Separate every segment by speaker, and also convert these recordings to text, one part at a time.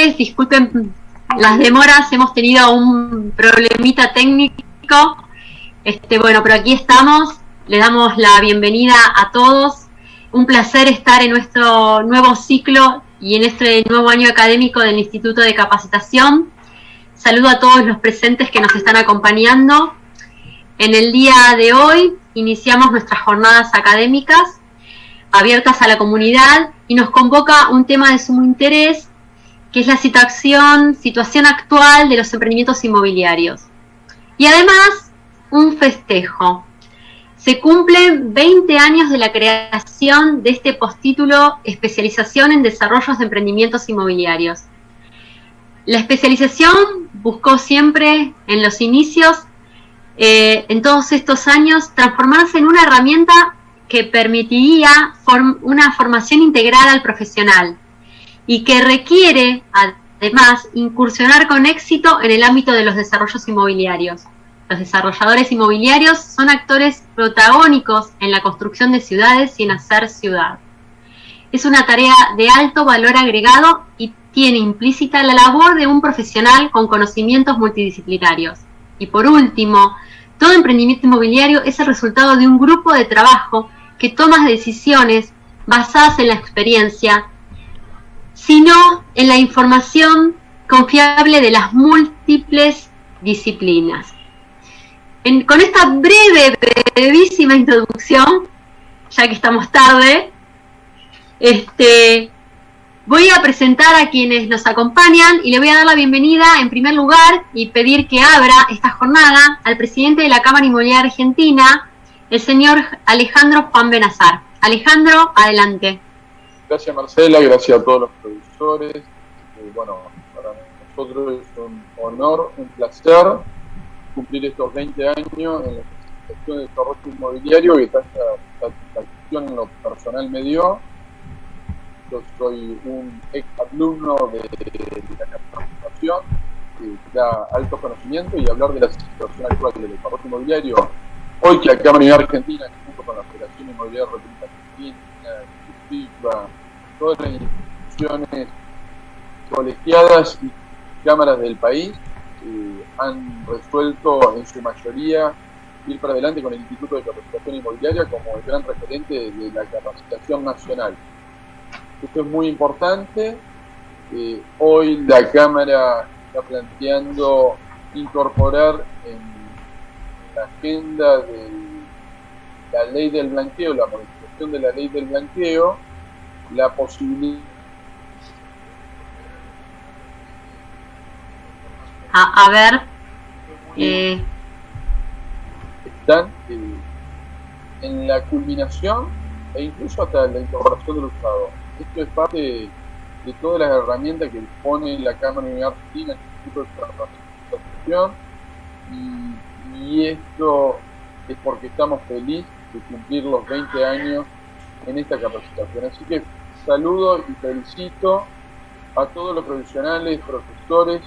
Speaker 1: tardes, disculpen las demoras, hemos tenido un problemita técnico, bueno, pero aquí estamos, le damos la bienvenida a todos, un placer estar en nuestro nuevo ciclo y en este nuevo año académico del Instituto de Capacitación. Saludo a todos los presentes que nos están acompañando. En el día de hoy iniciamos nuestras jornadas académicas abiertas a la comunidad y nos convoca un tema de sumo interés, que es la situación actual de los emprendimientos inmobiliarios. Y además, un festejo. Se cumplen 20 años de la creación de este postítulo Especialización en Desarrollos de Emprendimientos Inmobiliarios. La especialización buscó siempre, en los inicios, en todos estos años, transformarse en una herramienta que permitiría una formación integral al profesional y que requiere, además, incursionar con éxito en el ámbito de los desarrollos inmobiliarios. Los desarrolladores inmobiliarios son actores protagónicos en la construcción de ciudades y en hacer ciudad. Es una tarea de alto valor agregado y tiene implícita la labor de un profesional con conocimientos multidisciplinarios. Y por último, todo emprendimiento inmobiliario es el resultado de un grupo de trabajo que toma decisiones basadas en la experiencia, sino en la información confiable de las múltiples disciplinas. Con esta brevísima introducción, ya que estamos tarde, voy a presentar a quienes nos acompañan y le voy a dar la bienvenida en primer lugar y pedir que abra esta jornada al presidente de la Cámara Inmobiliaria Argentina, el señor Alejandro Juan Benazar. Alejandro, adelante.
Speaker 2: Gracias, Marcela, gracias a todos los productores. Bueno, para nosotros es un honor, un placer cumplir estos 20 años en la Especialización de Desarrollo Inmobiliario que tanta satisfacción en lo personal me dio. Yo soy un ex alumno de la capacitación que da alto conocimiento, y hablar de la situación actual del desarrollo inmobiliario, hoy que la Cámara Inmobiliaria Argentina, junto con la Federación Inmobiliaria República Argentina, FIFA, todas las instituciones colegiadas y cámaras del país, han resuelto en su mayoría ir para adelante con el Instituto de Capacitación Inmobiliaria como el gran referente de la capacitación nacional. Esto es muy importante. Hoy la Cámara está planteando incorporar en la agenda de la ley del blanqueo, la modificación de la ley del blanqueo, la posibilidad.
Speaker 1: A ver.
Speaker 2: Están en la culminación e incluso hasta la incorporación del Estado. Esto es parte de todas las herramientas que dispone la Cámara Inmobiliaria Argentina, el Instituto de Capacitación, y esto es porque estamos felices de cumplir los 20 años en esta capacitación. Así que saludo y felicito a todos los profesionales, profesores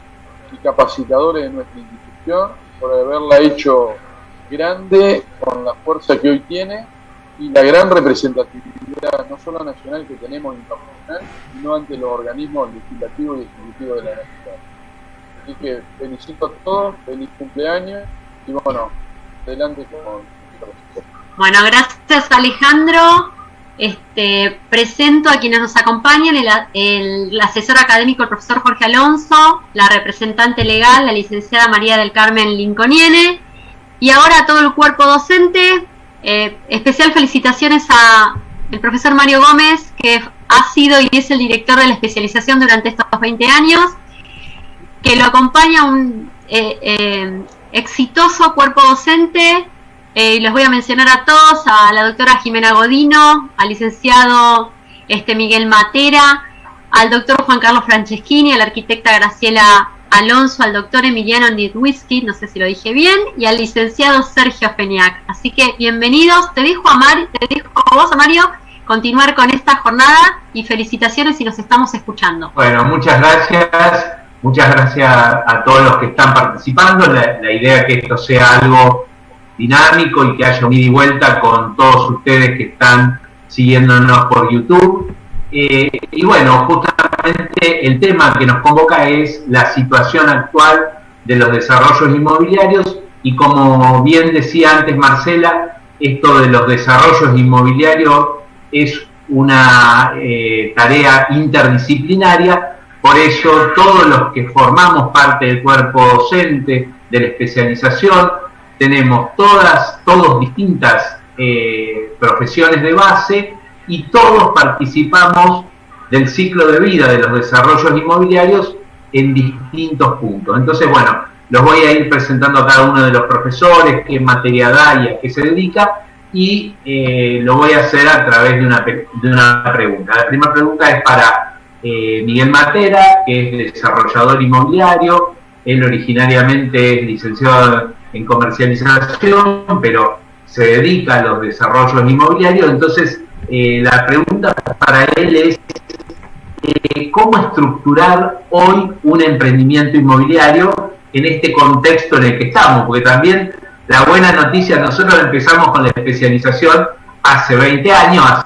Speaker 2: y capacitadores de nuestra institución por haberla hecho grande con la fuerza que hoy tiene y la gran representatividad, no solo nacional que tenemos internacional, sino ante los organismos legislativos y ejecutivos de la nación. Así que felicito a todos, feliz cumpleaños y bueno, adelante con el.
Speaker 1: Bueno, gracias, Alejandro. Presento a quienes nos acompañan, el asesor académico, el profesor Jorge Alonso, la representante legal, la licenciada María del Carmen Linconiene, y ahora a todo el cuerpo docente. Especial felicitaciones a el profesor Mario Gómez, que ha sido y es el director de la especialización durante estos 20 años, que lo acompaña un exitoso cuerpo docente. Les voy a mencionar a todos: a la doctora Jimena Godino, al licenciado Miguel Matera, al doctor Juan Carlos Franceschini, a la arquitecta Graciela Alonso, al doctor Emiliano Nidwisky, no sé si lo dije bien, y al licenciado Sergio Feniak. Así que bienvenidos. Te dejo a vos, Mario, continuar con esta jornada, y felicitaciones si nos estamos escuchando.
Speaker 3: Bueno, muchas gracias a todos los que están participando. La idea es que esto sea algo dinámico y que haya un ida y vuelta con todos ustedes que están siguiéndonos por YouTube. Y bueno, justamente justamente el tema que nos convoca es la situación actual de los desarrollos inmobiliarios y, como bien decía antes Marcela, esto de los desarrollos inmobiliarios es una tarea interdisciplinaria. Por ello, todos los que formamos parte del cuerpo docente de la especialización tenemos todos distintas profesiones de base y todos participamos del ciclo de vida de los desarrollos inmobiliarios en distintos puntos. Entonces, bueno, los voy a ir presentando a cada uno de los profesores, qué materia da y a qué se dedica, y lo voy a hacer a través de una pregunta. La primera pregunta es para Miguel Matera, que es desarrollador inmobiliario. Él originariamente es licenciado en comercialización, pero se dedica a los desarrollos inmobiliarios. Entonces, la pregunta para él es ¿cómo estructurar hoy un emprendimiento inmobiliario en este contexto en el que estamos? Porque también la buena noticia, nosotros empezamos con la especialización hace 20 años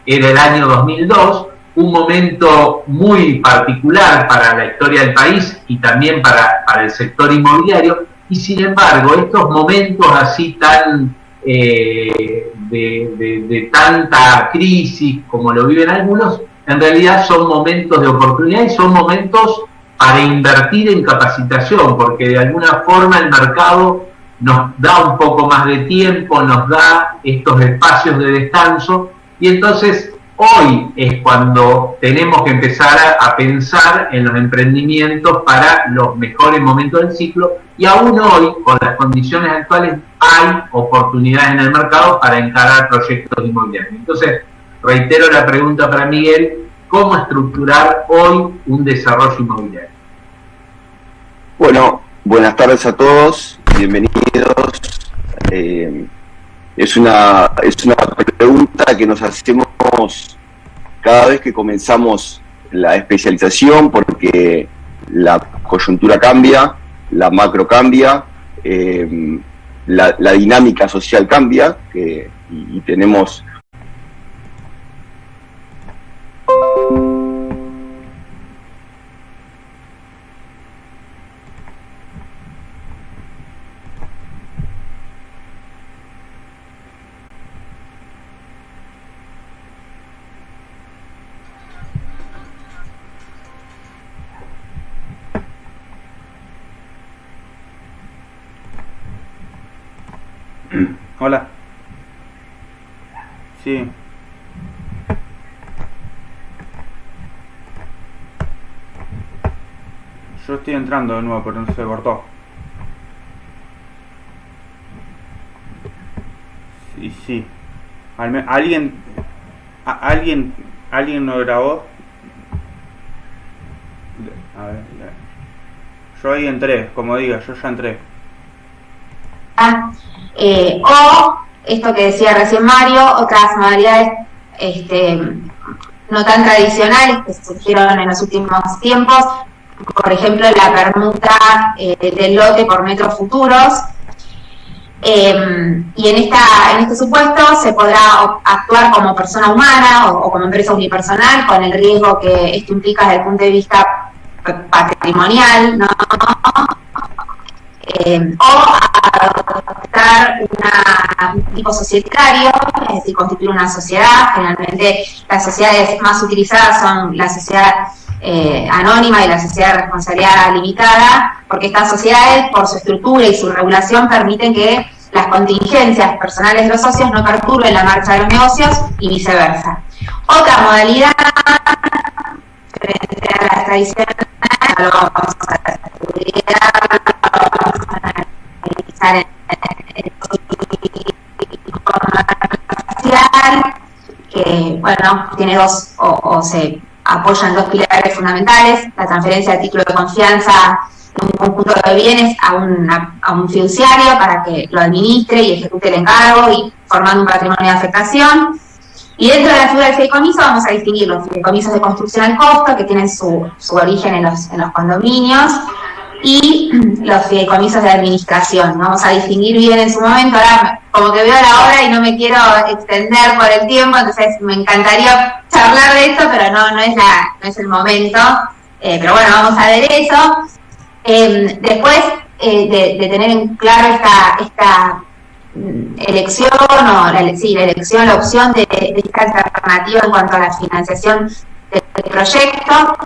Speaker 3: era el año 2002, un momento muy particular para la historia del país y también para el sector inmobiliario, y sin embargo estos momentos así tan de tanta crisis como lo viven algunos, en realidad son momentos de oportunidad y son momentos para invertir en capacitación, porque de alguna forma el mercado nos da un poco más de tiempo, nos da estos espacios de descanso, y entonces hoy es cuando tenemos que empezar a pensar en los emprendimientos para los mejores momentos del ciclo, y aún hoy, con las condiciones actuales, hay oportunidades en el mercado para encarar proyectos inmobiliarios. Entonces, reitero la pregunta para Miguel: ¿cómo estructurar hoy un desarrollo inmobiliario?
Speaker 4: Bueno, buenas tardes a todos, bienvenidos. Es una pregunta que nos hacemos cada vez que comenzamos la especialización, porque la coyuntura cambia, la macro cambia, la dinámica social cambia, y tenemos...
Speaker 5: Hola. Sí. Yo estoy entrando de nuevo, pero no se cortó. Sí. ¿Alguien no grabó? A ver. Yo ahí entré, como diga, yo ya entré.
Speaker 6: O esto que decía recién Mario, otras modalidades no tan tradicionales que surgieron en los últimos tiempos, por ejemplo la permuta del lote por metros futuros, y en este supuesto se podrá actuar como persona humana o como empresa unipersonal, con el riesgo que esto implica desde el punto de vista patrimonial, ¿no? O adoptar un tipo societario, es decir, constituir una sociedad. Generalmente las sociedades más utilizadas son la sociedad anónima y la sociedad de responsabilidad limitada, porque estas sociedades, por su estructura y su regulación, permiten que las contingencias personales de los socios no perturben la marcha de los negocios y viceversa. Otra modalidad, frente a las tradicionales, lo vamos a estudiar, en el comercial, que bueno, tiene dos, o se apoyan dos pilares fundamentales: la transferencia de título de confianza de un conjunto de bienes a un fiduciario para que lo administre y ejecute el encargo, y formando un patrimonio de afectación. Y dentro de la figura del fideicomiso vamos a distinguir los fideicomisos de construcción al costo, que tienen su origen en los condominios, y los fideicomisos de administración. Vamos a distinguir bien en su momento. Ahora, como que veo la hora y no me quiero extender por el tiempo, entonces me encantaría charlar de esto, pero no es el momento. Pero bueno, vamos a ver eso. Después de tener en claro esta elección, la opción de esta alternativa en cuanto a la financiación del proyecto,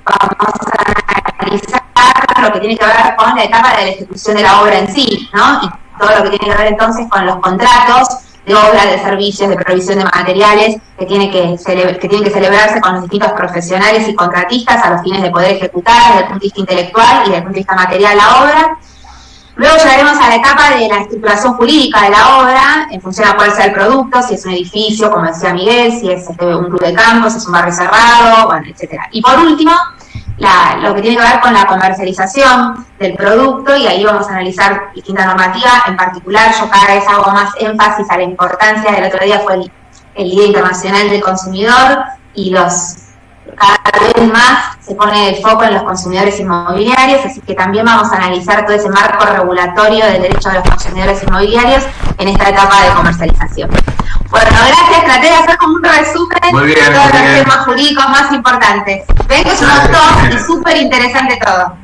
Speaker 6: vamos a analizar lo que tiene que ver con la etapa de la ejecución de la obra en sí, ¿no? Y todo lo que tiene que ver entonces con los contratos de obra, de servicios, de provisión de materiales que tienen que celebrarse con los distintos profesionales y contratistas a los fines de poder ejecutar desde el punto de vista intelectual y desde el punto de vista material la obra. Luego llegaremos a la etapa de la estructuración jurídica de la obra, en función a cuál sea el producto, si es un edificio, como decía Miguel, si es un club de campo, si es un barrio cerrado, bueno, etcétera. Y por último, lo que tiene que ver con la comercialización del producto, y ahí vamos a analizar distintas normativas. En particular, yo cada vez hago más énfasis a la importancia, el otro día fue el Día Internacional del Consumidor, y cada vez más se pone el foco en los consumidores inmobiliarios, así que también vamos a analizar todo ese marco regulatorio del derecho de los consumidores inmobiliarios en esta etapa de comercialización. Bueno, gracias, traté de hacer como un resumen de todos los temas jurídicos más importantes. Ven que es un montón y súper interesante todo.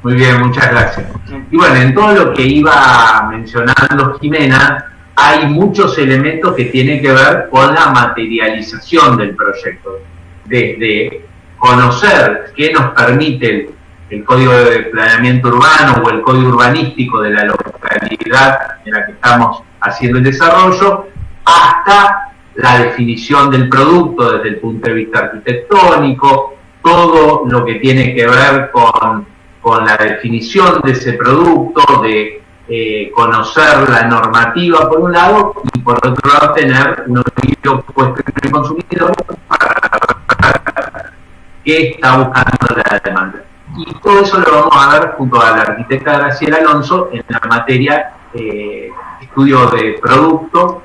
Speaker 3: Muy bien, muchas gracias. Y bueno, en todo lo que iba mencionando Jimena, hay muchos elementos que tienen que ver con la materialización del proyecto. Desde conocer qué nos permite el Código de Planeamiento Urbano o el Código Urbanístico de la localidad en la que estamos haciendo el desarrollo, hasta la definición del producto desde el punto de vista arquitectónico, todo lo que tiene que ver con la definición de ese producto, de conocer la normativa por un lado, y por otro lado tener un oído puesto en el consumidor para qué está buscando la demanda. Y todo eso lo vamos a ver junto a la arquitecta Graciela Alonso en la materia estudio de producto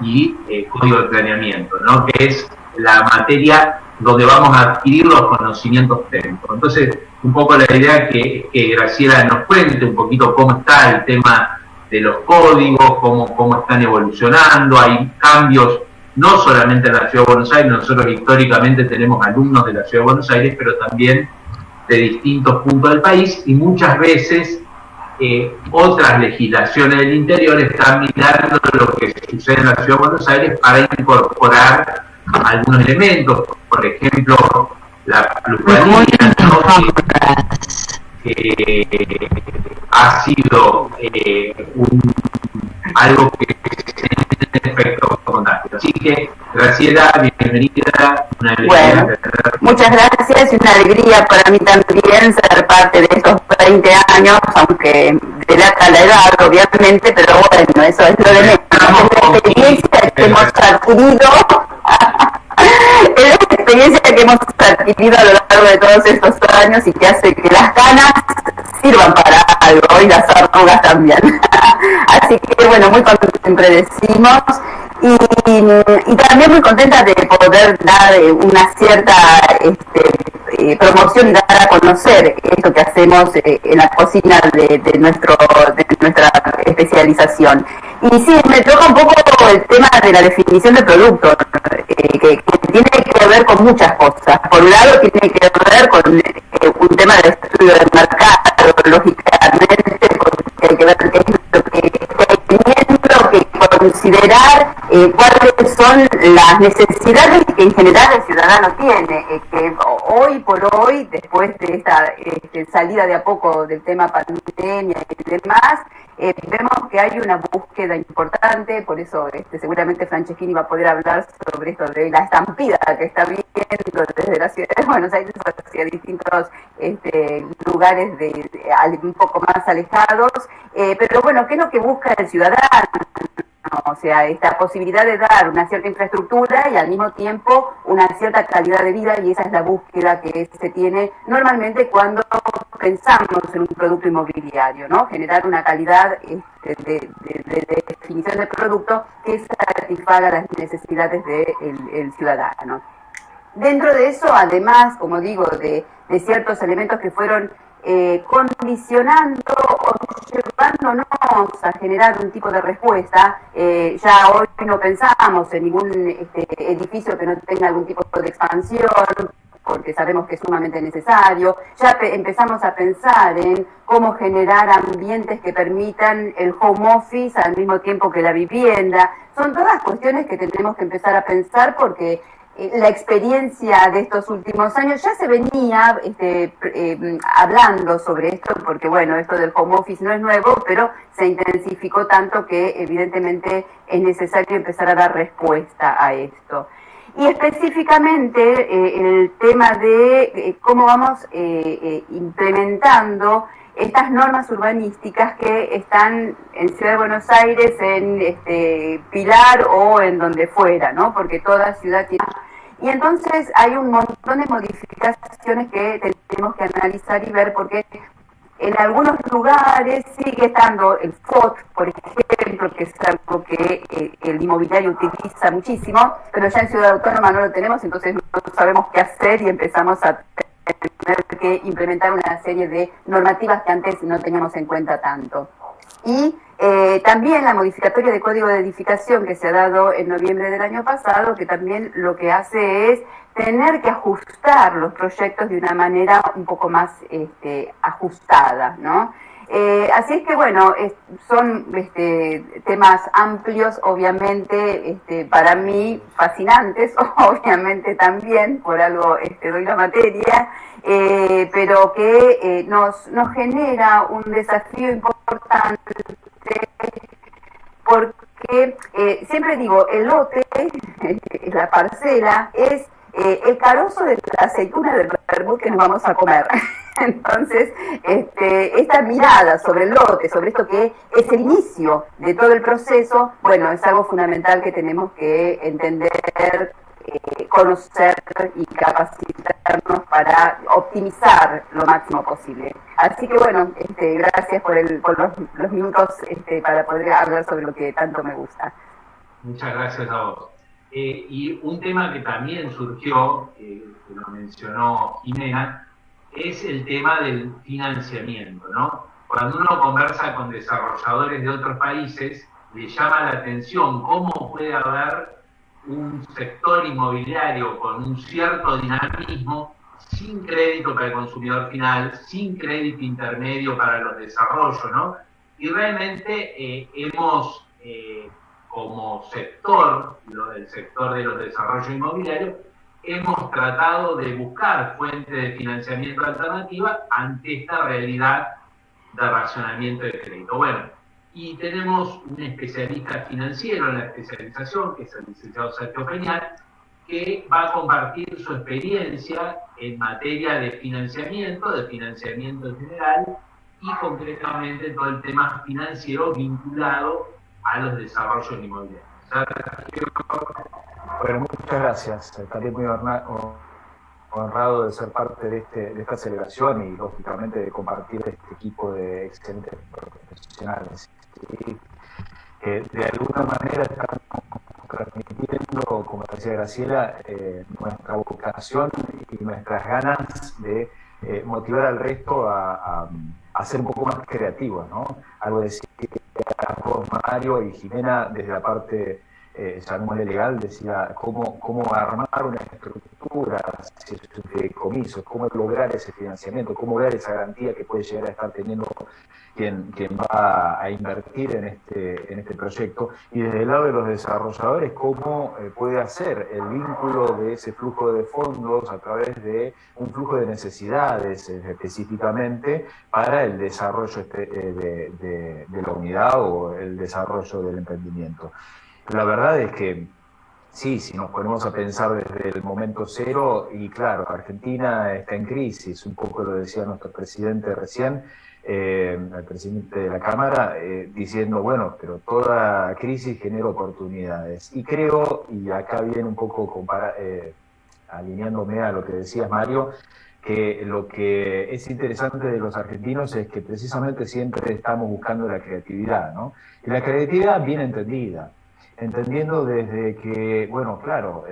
Speaker 3: y código de planeamiento, ¿no? Que es la materia donde vamos a adquirir los conocimientos técnicos. Entonces, un poco la idea es que Graciela nos cuente un poquito cómo está el tema de los códigos, cómo están evolucionando. Hay cambios no solamente en la Ciudad de Buenos Aires, nosotros históricamente tenemos alumnos de la Ciudad de Buenos Aires, pero también de distintos puntos del país, y muchas veces otras legislaciones del interior están mirando lo que sucede en la Ciudad de Buenos Aires para incorporar algunos elementos, por ejemplo, la plusvalía, ¿no? que ha sido algo que tiene efecto contagio. Así que, Graciela, bienvenida. Una alegría.
Speaker 7: Bueno, muchas gracias y una alegría para mí también ser parte de estos 20 años, aunque delata la edad, obviamente, pero bueno, eso es lo de menos. La experiencia que hemos adquirido, es la experiencia que hemos adquirido a lo largo de todos estos años y que hace que las ganas sirvan para algo y las arrugas también. Así que bueno, muy contenta, siempre decimos, y también muy contenta de poder dar una cierta promoción y dar a conocer esto que hacemos en la cocina de nuestra especialización. Y sí, me toca un poco el tema de la definición de producto, que tiene que ver con muchas cosas. Por un lado tiene que ver con un tema de estudio del mercado, lógicamente, porque hay que ver qué es lo que está teniendo, que considerar cuáles son las necesidades que en general el ciudadano tiene, que hoy por hoy, después de esta salida de a poco del tema pandemia y demás, vemos que hay una búsqueda importante, por eso seguramente Franceschini va a poder hablar sobre esto de la estampida que está viendo desde la ciudad de Buenos Aires hacia distintos lugares un poco más alejados, pero bueno, ¿qué es lo que busca el ciudadano? O sea, esta posibilidad de dar una cierta infraestructura y al mismo tiempo una cierta calidad de vida, y esa es la búsqueda que se tiene normalmente cuando pensamos en un producto inmobiliario, ¿no? Generar una calidad de definición del producto que satisfaga las necesidades del ciudadano. Dentro de eso, además, como digo, de ciertos elementos que fueron condicionando o llevándonos a generar un tipo de respuesta. Ya hoy no pensamos en ningún edificio que no tenga algún tipo de expansión, porque sabemos que es sumamente necesario. Ya empezamos a pensar en cómo generar ambientes que permitan el home office al mismo tiempo que la vivienda. Son todas cuestiones que tenemos que empezar a pensar porque la experiencia de estos últimos años ya se venía hablando sobre esto, porque bueno, esto del home office no es nuevo, pero se intensificó tanto que evidentemente es necesario empezar a dar respuesta a esto. Y específicamente el tema de cómo vamos implementando estas normas urbanísticas que están en Ciudad de Buenos Aires, en Pilar o en donde fuera, ¿no? Porque toda ciudad tiene... Y entonces hay un montón de modificaciones que tenemos que analizar y ver, porque en algunos lugares sigue estando el FOT, por ejemplo, que es algo que el inmobiliario utiliza muchísimo, pero ya en Ciudad Autónoma no lo tenemos, entonces no sabemos qué hacer y empezamos a tener que implementar una serie de normativas que antes no teníamos en cuenta tanto. Y también la modificatoria de Código de Edificación que se ha dado en noviembre del año pasado, que también lo que hace es tener que ajustar los proyectos de una manera un poco más ajustada, ¿no? Así es que bueno, son temas amplios, obviamente para mí fascinantes, obviamente también, por algo doy la materia, pero que nos genera un desafío importante, porque siempre digo, el lote, la parcela, es el carozo de la aceituna del vermut que nos vamos a comer. Entonces, esta mirada sobre el lote, sobre esto que es el inicio de todo el proceso, bueno, es algo fundamental que tenemos que entender, conocer y capacitarnos para optimizar lo máximo posible. Así que bueno, gracias por los minutos para poder hablar sobre lo que tanto me gusta.
Speaker 3: Muchas gracias a vos. Y un tema que también surgió, que lo mencionó Jimena, es el tema del financiamiento, ¿no? Cuando uno conversa con desarrolladores de otros países, le llama la atención cómo puede haber un sector inmobiliario con un cierto dinamismo, sin crédito para el consumidor final, sin crédito intermedio para los desarrollos, ¿no? Y realmente hemos, como sector, el sector de los desarrollos inmobiliarios, hemos tratado de buscar fuentes de financiamiento alternativa ante esta realidad de racionamiento de crédito. Bueno, y tenemos un especialista financiero en la especialización, que es el licenciado Sergio Peñal, que va a compartir su experiencia en materia de financiamiento en general, y concretamente todo el tema financiero vinculado a los desarrollos inmobiliarios.
Speaker 8: Bueno, muchas gracias. Estaré muy honrado de ser parte de esta celebración y, lógicamente, de compartir este equipo de excelentes profesionales. ¿Sí? Que de alguna manera estamos transmitiendo, como decía Graciela, nuestra vocación y nuestras ganas de motivar al resto a ser un poco más creativos, ¿no? Algo decía Mario y Jimena desde la parte llamémosle legal, decía cómo armar una estructura, si es un fideicomiso, cómo lograr ese financiamiento, cómo lograr esa garantía que puede llegar a estar teniendo quien va a invertir en este proyecto, y desde el lado de los desarrolladores, cómo puede hacer el vínculo de ese flujo de fondos a través de un flujo de necesidades específicamente para el desarrollo de la unidad o el desarrollo del emprendimiento. La verdad es que sí, si nos ponemos a pensar desde el momento cero, y claro, Argentina está en crisis, un poco lo decía nuestro presidente recién, el presidente de la Cámara, diciendo, bueno, pero toda crisis genera oportunidades. Y creo, y acá viene un poco alineándome a lo que decías, Mario, que lo que es interesante de los argentinos es que precisamente siempre estamos buscando la creatividad, ¿no? Y la creatividad bien entendida. entendiendo desde que, bueno, claro,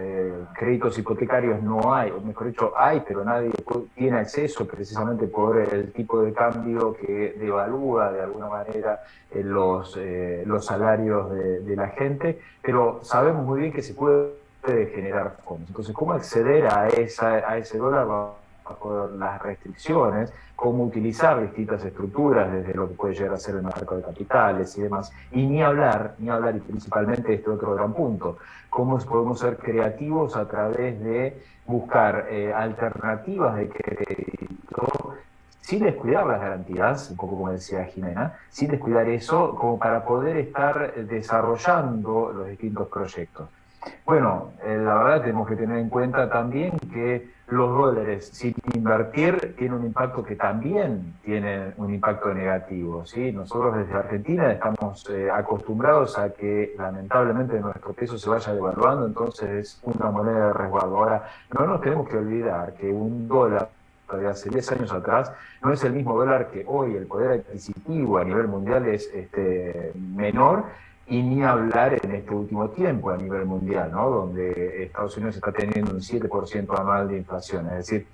Speaker 8: créditos hipotecarios no hay, o mejor dicho, hay, pero nadie tiene acceso precisamente por el tipo de cambio que devalúa de alguna manera los salarios de la gente, pero sabemos muy bien que se puede generar fondos. Entonces, ¿cómo acceder a ese dólar bajo las restricciones? Cómo utilizar distintas estructuras desde lo que puede llegar a ser el mercado de capitales y demás, y ni hablar y principalmente este otro gran punto, cómo podemos ser creativos a través de buscar alternativas de crédito sin descuidar las garantías, un poco como decía Jimena, sin descuidar eso, como para poder estar desarrollando los distintos proyectos. Bueno, la verdad tenemos que tener en cuenta también que los dólares sin invertir tienen un impacto que también tiene un impacto negativo, ¿sí? Nosotros desde Argentina estamos acostumbrados a que lamentablemente nuestro peso se vaya devaluando, entonces es una moneda de resguardo. Ahora, no nos tenemos que olvidar que un dólar de hace 10 años atrás no es el mismo dólar que hoy. El poder adquisitivo a nivel mundial es menor, y ni hablar en este último tiempo a nivel mundial, ¿no? Donde Estados Unidos está teniendo un 7% anual de inflación, es decir,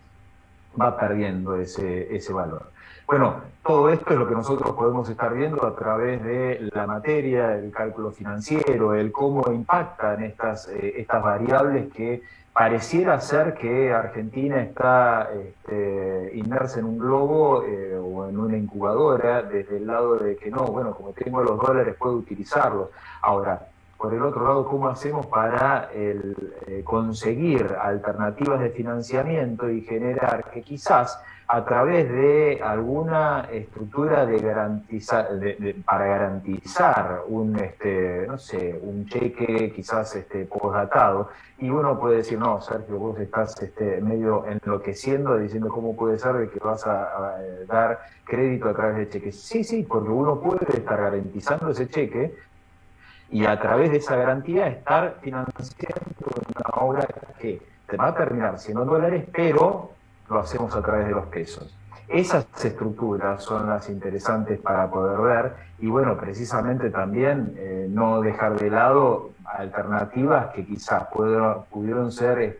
Speaker 8: va perdiendo ese valor. Bueno, todo esto es lo que nosotros podemos estar viendo a través de la materia, el cálculo financiero, el cómo impactan estas variables que pareciera ser que Argentina está inmersa en un globo o en una incubadora, desde el lado de que no, bueno, como tengo los dólares puedo utilizarlos. Ahora, por el otro lado, ¿cómo hacemos para conseguir alternativas de financiamiento y generar que quizás a través de alguna estructura de para garantizar un cheque quizás postdatado, y uno puede decir, no, Sergio, vos estás medio enloqueciendo diciendo cómo puede ser de que vas a dar crédito a través de cheques? Sí, porque uno puede estar garantizando ese cheque y a través de esa garantía estar financiando una obra que te va a terminar siendo en dólares, pero lo hacemos a través de los pesos. Esas estructuras son las interesantes para poder ver, y bueno, precisamente también no dejar de lado alternativas que quizás pudieron ser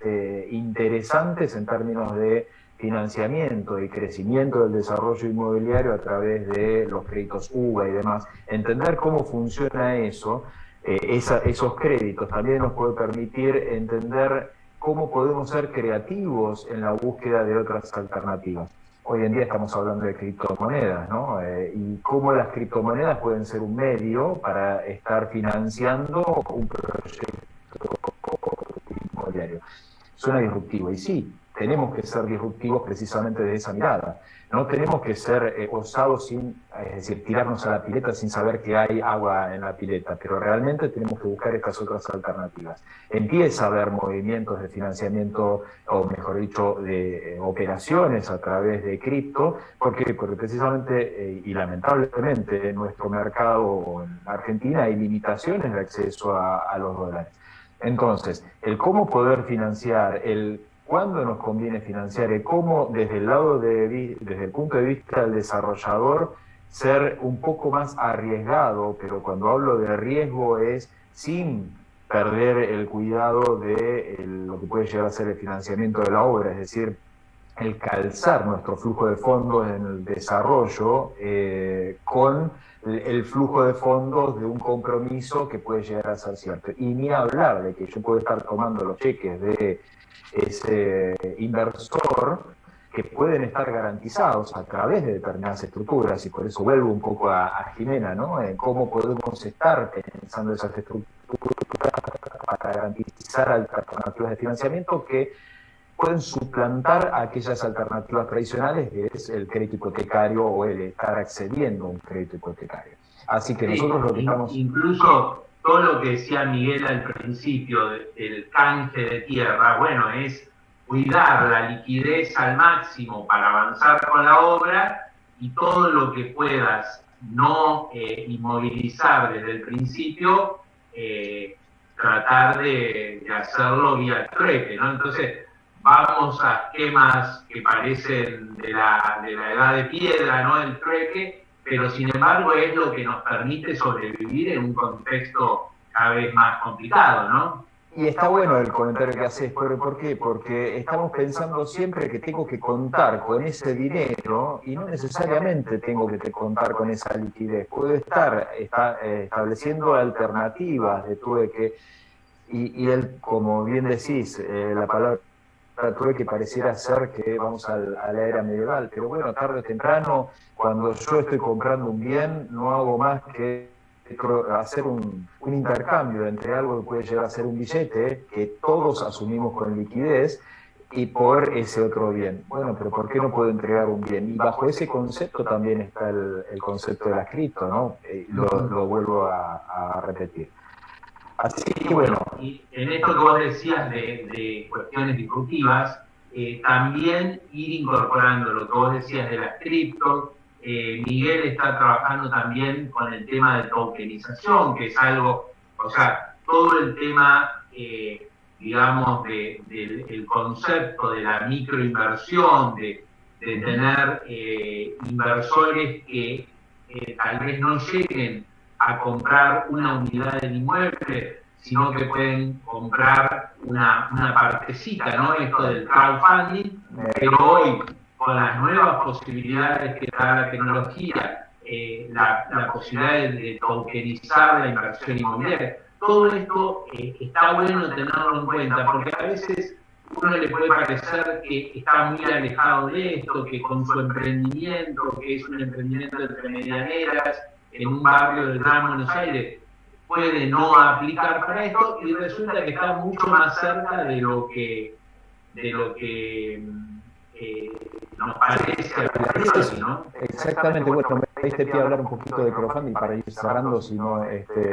Speaker 8: interesantes en términos de financiamiento y crecimiento del desarrollo inmobiliario a través de los créditos UVA y demás. Entender cómo funciona eso, esos créditos, también nos puede permitir entender cómo podemos ser creativos en la búsqueda de otras alternativas. Hoy en día estamos hablando de criptomonedas, ¿no? Y cómo las criptomonedas pueden ser un medio para estar financiando un proyecto inmobiliario. Suena disruptivo, y sí, tenemos que ser disruptivos precisamente de esa mirada. No tenemos que ser osados es decir, tirarnos a la pileta sin saber que hay agua en la pileta, pero realmente tenemos que buscar estas otras alternativas. Empieza a haber movimientos de financiamiento, o mejor dicho, de operaciones a través de cripto, porque precisamente, y lamentablemente, en nuestro mercado en Argentina hay limitaciones de acceso a los dólares. Entonces, el cómo poder financiar, cuándo nos conviene financiar, y cómo desde el punto de vista del desarrollador ser un poco más arriesgado, pero cuando hablo de riesgo es sin perder el cuidado de lo que puede llegar a ser el financiamiento de la obra, es decir, el calzar nuestro flujo de fondos en el desarrollo con el flujo de fondos de un compromiso que puede llegar a ser cierto. Y ni hablar de que yo puedo estar tomando los cheques de ese inversor que pueden estar garantizados a través de determinadas estructuras, y por eso vuelvo un poco a Jimena, ¿no? En cómo podemos estar pensando esas estructuras para garantizar alternativas de financiamiento que pueden suplantar aquellas alternativas tradicionales, que es el crédito hipotecario o el estar accediendo a un crédito hipotecario. Así que nosotros lo que estamos...
Speaker 3: Incluso todo lo que decía Miguel al principio del canje de tierra, bueno, es cuidar la liquidez al máximo para avanzar con la obra, y todo lo que puedas no inmovilizar desde el principio, tratar de hacerlo vía trueque, ¿no? Entonces, vamos a esquemas que parecen de la edad de piedra, ¿no? El trueque, pero sin embargo es lo que nos permite sobrevivir en un contexto cada vez más complicado, ¿no?
Speaker 8: Y está bueno el comentario que haces, ¿por qué? Porque estamos pensando siempre que tengo que contar con ese dinero y no necesariamente tengo que contar con esa liquidez. Puedo estar estableciendo alternativas y él, como bien decís, la palabra trueque pareciera ser que vamos a la era medieval, pero bueno, tarde o temprano, cuando yo estoy comprando un bien, no hago más que hacer un intercambio entre algo que puede llegar a ser un billete que todos asumimos con liquidez y por ese otro bien. Bueno, pero ¿por qué no puedo entregar un bien? Y bajo ese concepto también está el concepto de la cripto, ¿no? Lo vuelvo a repetir. Así que bueno.
Speaker 3: Y en esto que vos decías de cuestiones disruptivas, también ir incorporando lo que vos decías de las criptos. Miguel está trabajando también con el tema de tokenización, que es algo, o sea, todo el tema, digamos, del concepto de la microinversión, de tener inversores que tal vez no lleguen a comprar una unidad del inmueble, sino que pueden comprar una partecita, ¿no? Esto del crowdfunding, pero hoy, con las nuevas posibilidades que da la tecnología, la posibilidad de tokenizar la inversión inmobiliaria, todo esto está bueno tenerlo en cuenta, porque a veces uno le puede parecer que está muy alejado de esto, que con su emprendimiento, que es un emprendimiento de medianeras, en un barrio del Gran Buenos Aires, puede no aplicar para esto, y resulta que está mucho más cerca de lo que nos parece a ¿no?
Speaker 8: Exactamente, bueno, me diste pie a hablar un poquito de crowdfunding para ir cerrando, si no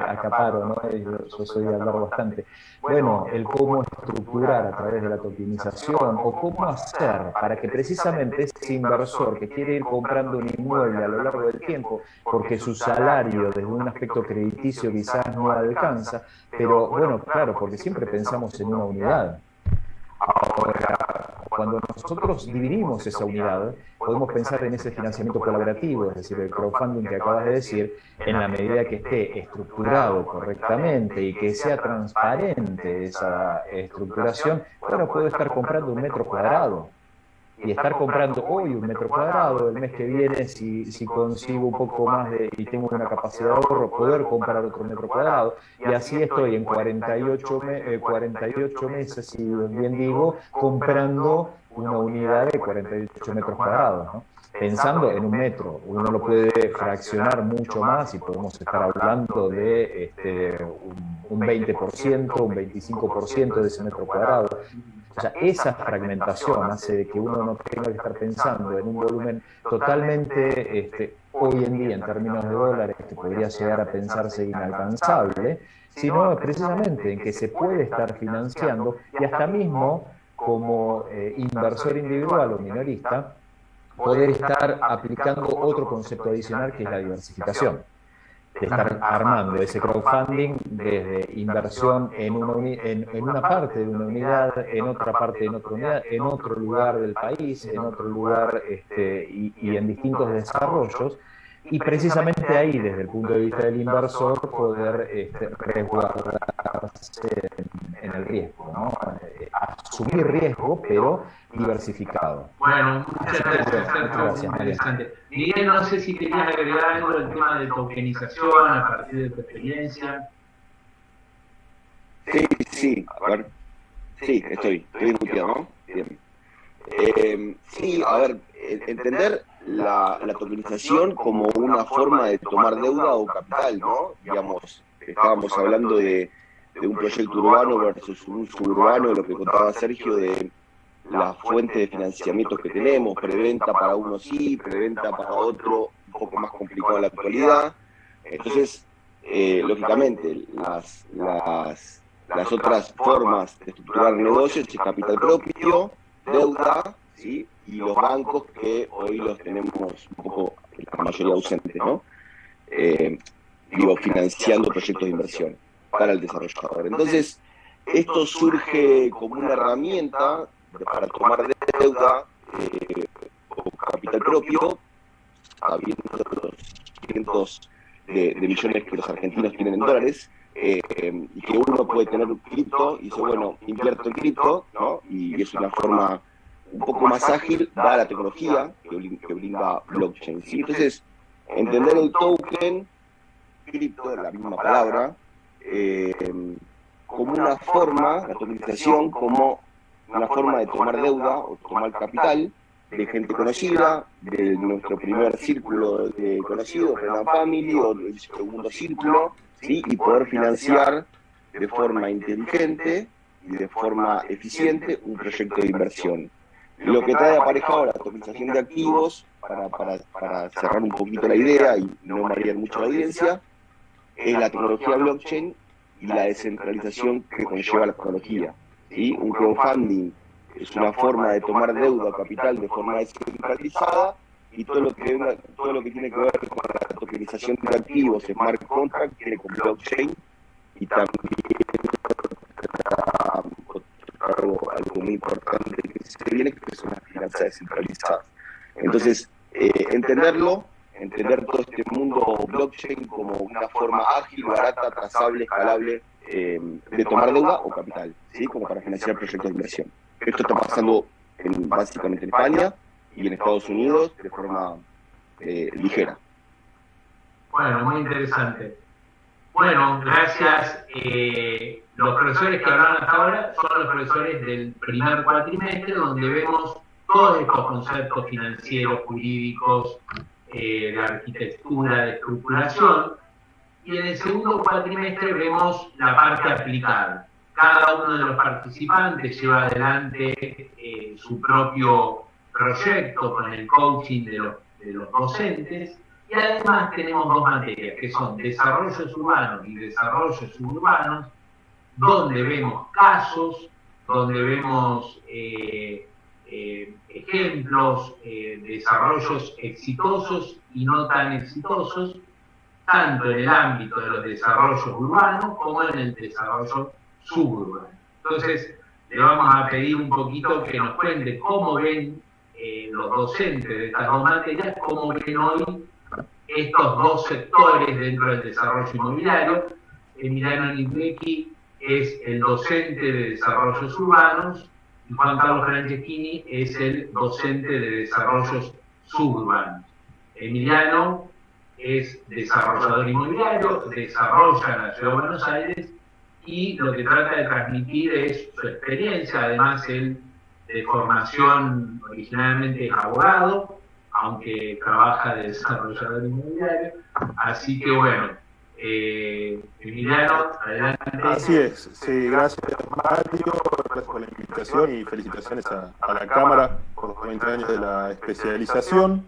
Speaker 8: acaparo, ¿no? Yo soy de hablar bastante. Bueno, el cómo estructurar a través de la tokenización o cómo hacer para que precisamente ese inversor que quiere ir comprando un inmueble a lo largo del tiempo, porque su salario desde un aspecto crediticio quizás no alcanza, pero bueno, claro, porque siempre pensamos en una unidad. Ahora, cuando nosotros dividimos esa unidad, podemos pensar en ese financiamiento colaborativo, es decir, el crowdfunding que acabas de decir, en la medida que esté estructurado correctamente y que sea transparente esa estructuración, bueno, puedo estar comprando un metro cuadrado. Y estar comprando hoy un metro cuadrado, el mes que viene, si consigo un poco más y tengo una capacidad de ahorro, poder comprar otro metro cuadrado. Y así estoy en 48 meses, si bien digo, comprando una unidad de 48 metros cuadrados, ¿no? Pensando en un metro, uno lo puede fraccionar mucho más y podemos estar hablando de un 20%, un 25% de ese metro cuadrado. O sea, esa fragmentación hace de que uno no tenga que estar pensando en un volumen totalmente, hoy en día en términos de dólares, que podría llegar a pensarse inalcanzable, sino precisamente en que se puede estar financiando y hasta mismo como inversor individual o minorista, poder estar aplicando otro concepto adicional que es la diversificación. De estar armando ese crowdfunding desde inversión en una parte de una unidad, en otra parte de otra unidad, en otro lugar del país, en otro lugar y en distintos desarrollos, y precisamente ahí, desde el punto de vista del inversor, poder resguardarse en el riesgo, ¿no? Asumir riesgo, pero diversificado.
Speaker 3: Bueno, muchas gracias, interesante. Miguel, no sé si querías agregar algo del tema de tokenización a partir de tu experiencia.
Speaker 4: Sí, a ver. Sí, estoy discutiendo, ¿no? Bien. Sí, a ver, entender la tokenización como una forma de tomar deuda o capital, ¿no? Digamos, estábamos hablando de un proyecto urbano versus un suburbano, lo que contaba Sergio de la fuente de financiamientos que tenemos, preventa para uno sí, preventa para otro, un poco más complicado en la actualidad. Entonces, lógicamente, las otras formas de estructurar negocios es capital propio, deuda, ¿sí? Y los bancos que hoy los tenemos un poco, la mayoría ausentes, ¿no? Financiando proyectos de inversión para el desarrollador. Entonces, esto surge como una herramienta para tomar deuda o capital propio, habiendo los cientos de millones que los argentinos tienen en dólares, y que uno puede tener cripto y dice, bueno, invierto en cripto, ¿no? Y es una forma un poco más ágil, dada la tecnología que brinda blockchain, ¿sí? Entonces, entender el token, cripto, la misma palabra, como una forma, la tokenización como una forma de tomar deuda o tomar capital de gente conocida, de nuestro primer círculo de conocidos, Renan Family, o del segundo círculo, ¿sí? Y poder financiar de forma inteligente y de forma eficiente un proyecto de inversión. Lo que trae aparejado la tokenización de activos, para cerrar un poquito la idea y no marear mucho la audiencia, es la tecnología blockchain y la descentralización que conlleva la tecnología, ¿sí? Un crowdfunding es una forma de tomar deuda o capital de forma descentralizada, y todo lo que tiene que ver con la tokenización de activos, smart contract, tiene con blockchain, y también algo muy importante que se viene, que son las finanzas descentralizadas. Entonces, entender todo este mundo blockchain como una forma ágil, barata, trazable, escalable, de tomar deuda o capital, ¿sí? Como para financiar proyectos de inversión. Esto está pasando básicamente en España y en Estados Unidos de forma ligera.
Speaker 3: Bueno, muy interesante. Bueno, gracias. Los profesores que hablaron hasta ahora son los profesores del primer cuatrimestre, donde vemos todos estos conceptos financieros, jurídicos, de arquitectura, de estructuración. Y en el segundo cuatrimestre vemos la parte aplicada. Cada uno de los participantes lleva adelante su propio proyecto con el coaching de los docentes, y además tenemos dos materias que son desarrollos urbanos y desarrollos suburbanos, donde vemos casos, donde vemos ejemplos, desarrollos exitosos y no tan exitosos, tanto en el ámbito de los desarrollos urbanos como en el desarrollo suburbano. Entonces, le vamos a pedir un poquito que nos cuente cómo ven los docentes de estas dos materias, cómo ven hoy estos dos sectores dentro del desarrollo inmobiliario. Emiliano Nitrecki es el docente de desarrollos urbanos y Juan Carlos Franceschini es el docente de desarrollos suburbanos. Emiliano es desarrollador inmobiliario, desarrolla en la Ciudad de Buenos Aires y lo que trata de transmitir es su experiencia. Además, él de formación originalmente es abogado, aunque trabaja de desarrollador inmobiliario. Así que bueno, Emiliano, adelante.
Speaker 9: Así es, sí, gracias Mario, gracias por la invitación y felicitaciones a la Cámara por los 20 años de la especialización.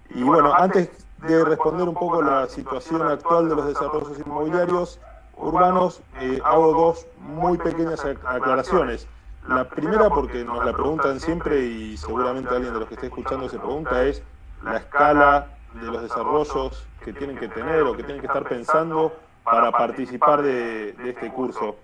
Speaker 9: Y bueno, antes de responder un poco la situación actual de los desarrollos inmobiliarios urbanos, hago dos muy pequeñas aclaraciones. La primera, porque nos la preguntan siempre y seguramente alguien de los que esté escuchando se pregunta, es la escala de los desarrollos que tienen que tener o que tienen que estar pensando para participar de este curso.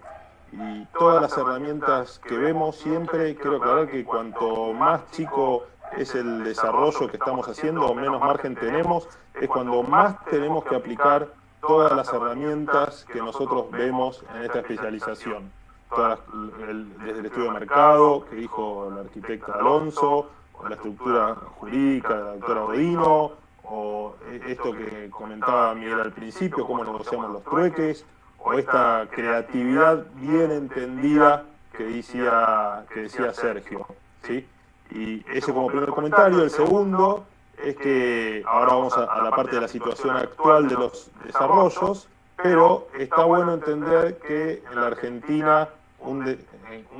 Speaker 9: Y todas las herramientas que vemos siempre, quiero aclarar que cuanto más chico es el desarrollo que estamos haciendo o menos margen tenemos, es cuando más tenemos que aplicar todas las herramientas que nosotros vemos en esta especialización. Desde el estudio de mercado que dijo la arquitecta Alonso, o la estructura jurídica de la doctora Odino, o esto que comentaba Miguel al principio, cómo negociamos los trueques, o esta creatividad bien entendida que decía Sergio, ¿sí? Y ese como primer comentario. El segundo es que ahora vamos a la parte de la situación actual de los desarrollos, pero está bueno entender que en la Argentina un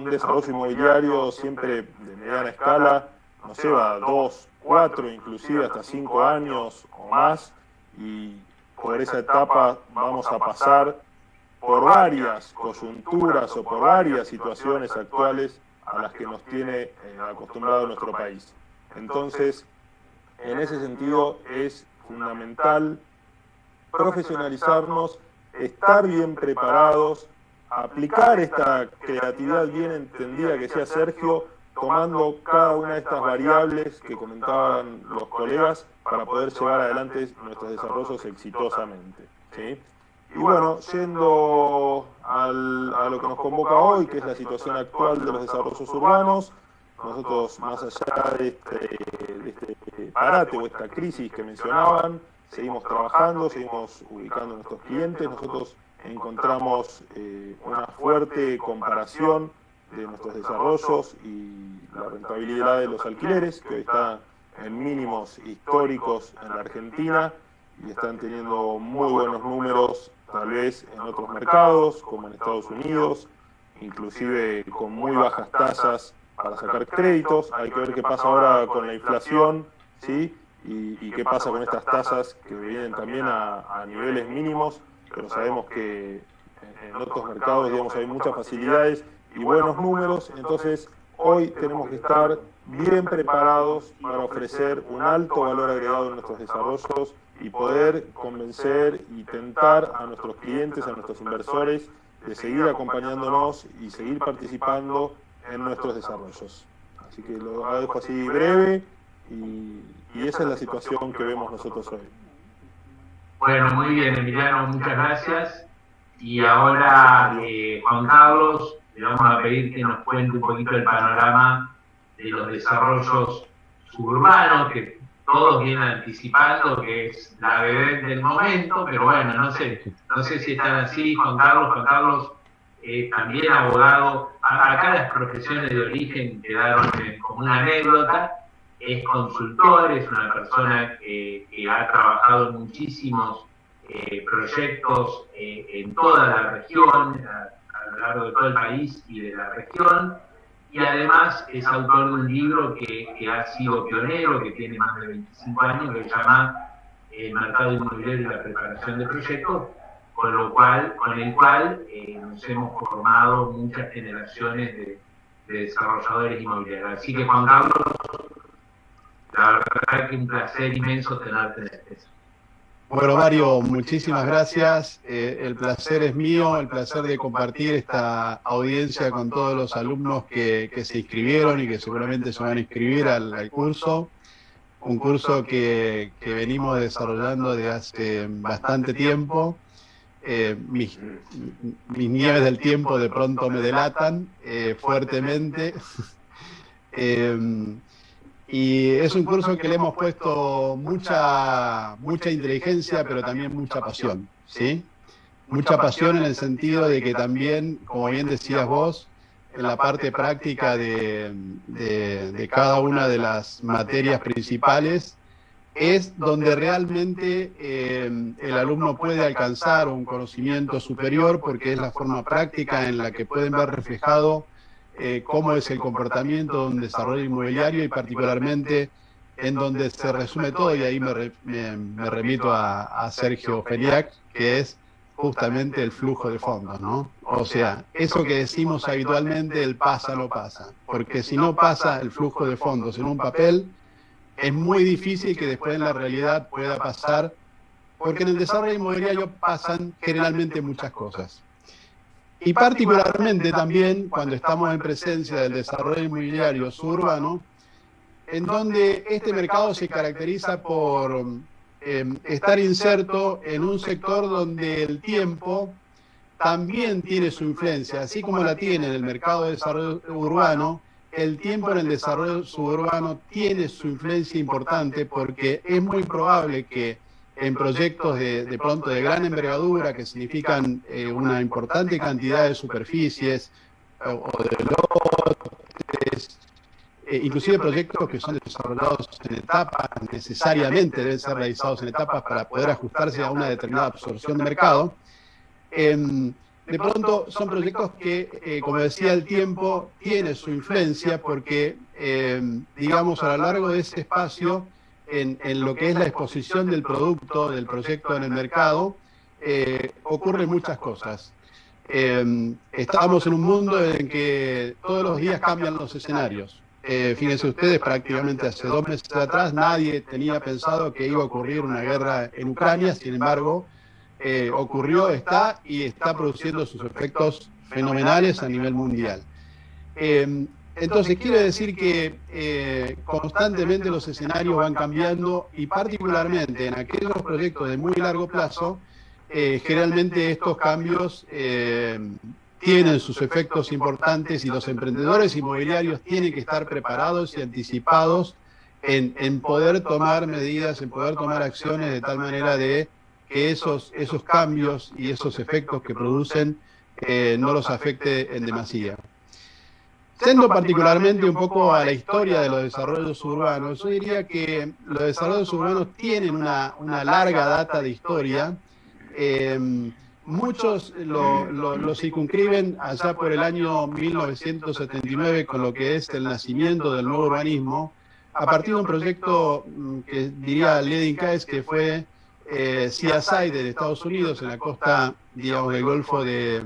Speaker 9: desarrollo inmobiliario siempre de mediana escala nos lleva 2, 4, inclusive hasta 5 años o más, y por esa etapa vamos a pasar por varias coyunturas o por varias situaciones actuales a las que nos tiene acostumbrado nuestro país. Entonces, en ese sentido es fundamental profesionalizarnos, estar bien preparados, aplicar esta creatividad bien entendida que decía Sergio, tomando cada una de estas variables que comentaban los colegas para poder llevar adelante nuestros desarrollos exitosamente, ¿sí? Y bueno, yendo a lo que nos convoca hoy, que es la situación actual de los desarrollos urbanos, nosotros, más allá de este parate o esta crisis que mencionaban, seguimos trabajando, seguimos ubicando a nuestros clientes. Nosotros encontramos una fuerte comparación de nuestros desarrollos y la rentabilidad de los alquileres, que hoy está en mínimos históricos en la Argentina y están teniendo muy buenos números tal vez en otros mercados, como en Estados Unidos, inclusive con muy bajas tasas para sacar créditos. Hay que ver qué pasa ahora con la inflación, ¿sí? Y qué pasa con estas tasas que vienen también a niveles mínimos, pero sabemos que en otros mercados, digamos, hay muchas facilidades y buenos números. Entonces hoy tenemos que estar bien preparados para ofrecer un alto valor agregado en nuestros desarrollos y poder convencer y tentar a nuestros clientes, a nuestros inversores, de seguir acompañándonos y seguir participando en nuestros desarrollos. Así que lo dejo así breve y esa es la situación que vemos nosotros hoy.
Speaker 3: Bueno, muy bien, Emiliano, muchas gracias. Y ahora, Juan Carlos, le vamos a pedir que nos cuente un poquito el panorama de los desarrollos suburbanos, que todos vienen anticipando que es la bebé del momento, pero bueno, no sé si están así. Juan Carlos, también abogado. Acá las profesiones de origen quedaron como una anécdota. Es consultor, es una persona que ha trabajado en muchísimos proyectos en toda la región, a lo largo de todo el país y de la región, y además es autor de un libro que ha sido pionero, que tiene más de 25 años, que se llama El mercado inmobiliario y la preparación de proyectos, con el cual nos hemos formado muchas generaciones de desarrolladores inmobiliarios. Así que, Juan Carlos, la verdad que un placer inmenso tenerte en este.
Speaker 10: Bueno, Mario, muchísimas gracias. El placer es mío, el placer de compartir esta audiencia con todos los alumnos que se inscribieron y que seguramente se van a inscribir al curso. Un curso que venimos desarrollando desde hace bastante tiempo. Mis nieves del tiempo de pronto me delatan fuertemente. Y es un curso que le hemos puesto mucha inteligencia, pero también mucha pasión, ¿sí? Mucha pasión en el sentido de que también, como bien decías vos, en la parte práctica de cada una de las materias principales, es donde realmente el alumno puede alcanzar un conocimiento superior, porque es la forma práctica en la que pueden ver reflejado cómo es el comportamiento de un desarrollo inmobiliario y particularmente en donde se resume todo, y ahí me remito a Sergio Feliak, que es justamente el flujo de fondos, ¿no? O sea, eso que decimos habitualmente, el pasa no pasa, porque si no pasa el flujo de fondos en un papel, es muy difícil que después en la realidad pueda pasar, porque en el desarrollo inmobiliario pasan generalmente muchas cosas. Y particularmente también cuando estamos en presencia del desarrollo inmobiliario suburbano, en donde este mercado se caracteriza por estar inserto en un sector donde el tiempo también tiene su influencia, así como la tiene en el mercado de desarrollo urbano. El tiempo en el desarrollo suburbano tiene su influencia importante, porque es muy probable que en proyectos de pronto de gran envergadura, que significan una importante cantidad de superficies o de lotes, inclusive proyectos que son desarrollados en etapas, necesariamente deben ser realizados en etapas para poder ajustarse a una determinada absorción de mercado. De pronto son proyectos que, como decía, el tiempo tiene su influencia, porque, digamos, a lo largo de ese espacio, en lo que es la exposición del producto, del proyecto en el mercado, ocurren muchas cosas. Estamos en un mundo en que todos los días cambian los escenarios. Fíjense ustedes, prácticamente hace 2 meses atrás nadie tenía pensado que iba a ocurrir una guerra en Ucrania, sin embargo, ocurrió, está produciendo sus efectos fenomenales a nivel mundial. Entonces, quiere decir que constantemente los escenarios van cambiando, y particularmente en aquellos proyectos de muy largo plazo, generalmente estos cambios tienen sus efectos importantes y los emprendedores inmobiliarios tienen que estar preparados y anticipados en poder tomar medidas, en poder tomar acciones de tal manera de que esos cambios y esos efectos que producen no los afecte en demasía. Yendo particularmente un poco a la historia de los desarrollos urbanos, yo diría que los desarrollos urbanos tienen una larga data de historia. Muchos lo circunscriben allá por el año 1979 con lo que es el nacimiento del nuevo urbanismo, a partir de un proyecto que diría Ledin Caes, que fue CSI de Estados Unidos en la costa, digamos, del Golfo de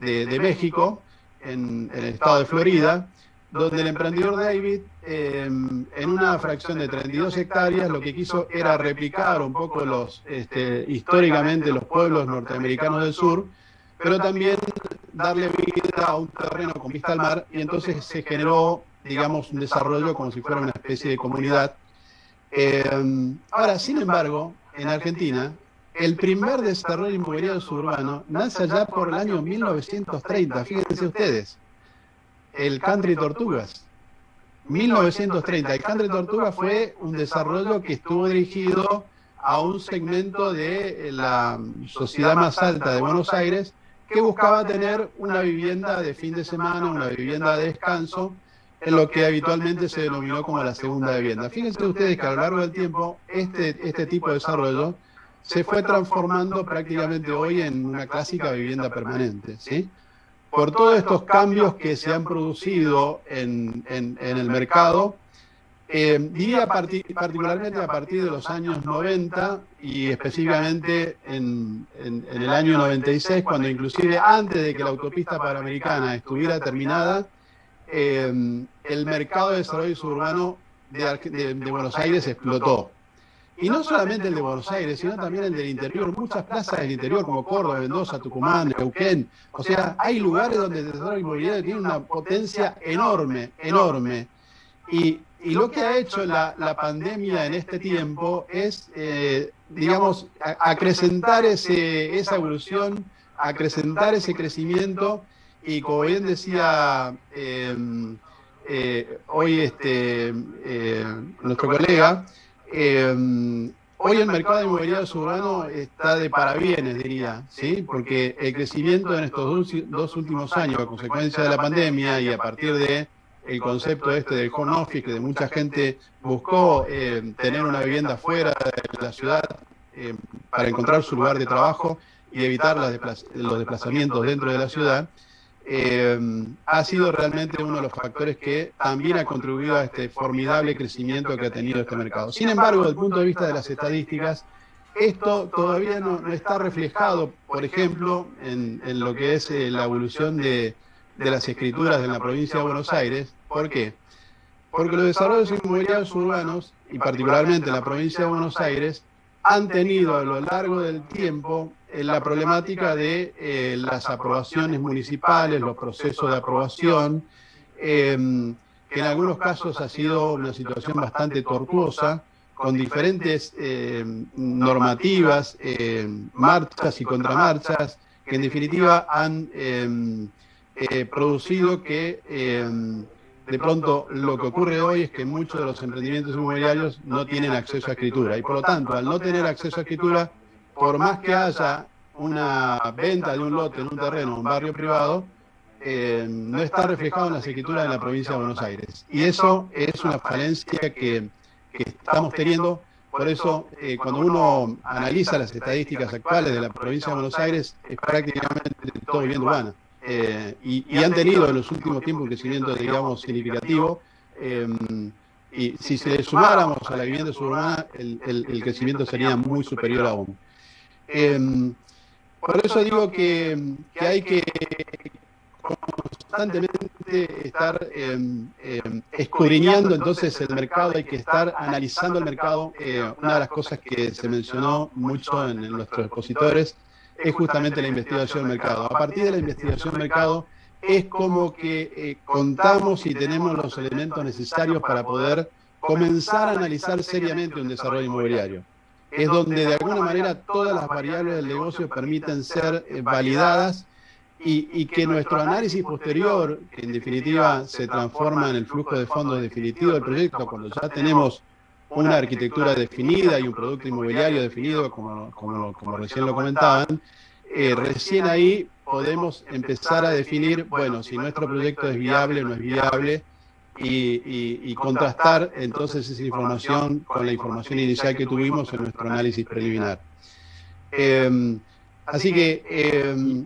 Speaker 10: México, en el estado de Florida, donde el emprendedor David, en una fracción de 32 hectáreas, lo que quiso era replicar un poco históricamente los pueblos norteamericanos del sur, pero también darle vida a un terreno con vista al mar, y entonces se generó, digamos, un desarrollo como si fuera una especie de comunidad. Ahora, sin embargo, en Argentina, el primer desarrollo inmobiliario suburbano nace allá por el año 1930, fíjense ustedes, el Country Tortugas. 1930, el Country Tortugas fue un desarrollo que estuvo dirigido a un segmento de la sociedad más alta de Buenos Aires que buscaba tener una vivienda de fin de semana, una vivienda de descanso, en lo que habitualmente se denominó como la segunda vivienda. Fíjense ustedes que a lo largo del tiempo este tipo de desarrollo se fue transformando prácticamente hoy en una clásica vivienda permanente, ¿sí? Por todos estos cambios que se han producido en el mercado, diría particularmente a partir de los años 90 y específicamente en el año 96, cuando inclusive antes de que la autopista panamericana estuviera terminada, el mercado de desarrollo suburbano de Buenos Aires explotó. Y no solamente el de Buenos Aires, sino también el del interior. Muchas plazas del interior, como Córdoba, Mendoza, Tucumán, Neuquén. O sea, hay lugares donde el desarrollo inmobiliario tiene una potencia enorme, enorme. Y lo que ha hecho la pandemia en este tiempo es, digamos, acrecentar esa evolución, acrecentar ese crecimiento. Y como bien decía hoy nuestro colega, hoy el mercado inmobiliario suburbano está de parabienes, diría, ¿sí? Porque el crecimiento en estos dos últimos años, a consecuencia de la pandemia y a partir de el concepto del home office, que de mucha gente buscó tener una vivienda fuera de la ciudad para encontrar su lugar de trabajo y evitar los desplazamientos dentro de la ciudad, ha sido realmente uno de los factores que también ha contribuido a este formidable crecimiento que ha tenido este mercado. Sin embargo, desde el punto de vista de las estadísticas, esto todavía no está reflejado, por ejemplo, en lo que es la evolución de las escrituras en la provincia de Buenos Aires. ¿Por qué? Porque los desarrollos inmobiliarios urbanos, y particularmente en la provincia de Buenos Aires, han tenido a lo largo del tiempo la problemática de las aprobaciones municipales, los procesos de aprobación, que en algunos casos ha sido una situación bastante tortuosa, con diferentes normativas, marchas y contramarchas, que en definitiva han producido que de pronto lo que ocurre hoy es que muchos de los emprendimientos inmobiliarios no tienen acceso a escritura, y por lo tanto, al no tener acceso a escritura, por más que haya una venta de un lote en un terreno, en un barrio privado, no está reflejado en las escrituras de la provincia de Buenos Aires. Y eso es una falencia que estamos teniendo. Por eso, cuando uno analiza las estadísticas actuales de la provincia de Buenos Aires, es prácticamente todo vivienda urbana. Y han tenido en los últimos tiempos un crecimiento, digamos, significativo. Y si se le sumáramos a la vivienda suburbana, el crecimiento sería muy superior aún. Por eso digo que hay que constantemente estar escudriñando entonces el mercado, hay que estar analizando el mercado. Una de las cosas que se mencionó mucho en nuestros expositores es justamente la investigación del mercado. A partir de la investigación del mercado es como que contamos y tenemos los elementos necesarios para poder comenzar a analizar seriamente un desarrollo inmobiliario. es donde de alguna manera todas las variables del negocio permiten ser validadas y que nuestro análisis posterior, que en definitiva se transforma en el flujo de fondos definitivo del proyecto, cuando ya tenemos una arquitectura definida y un producto inmobiliario definido, como recién lo comentaban, recién ahí podemos empezar a definir, bueno, si nuestro proyecto es viable o no es viable, y contrastar entonces esa información con la información inicial que tuvimos en nuestro análisis preliminar. Así que...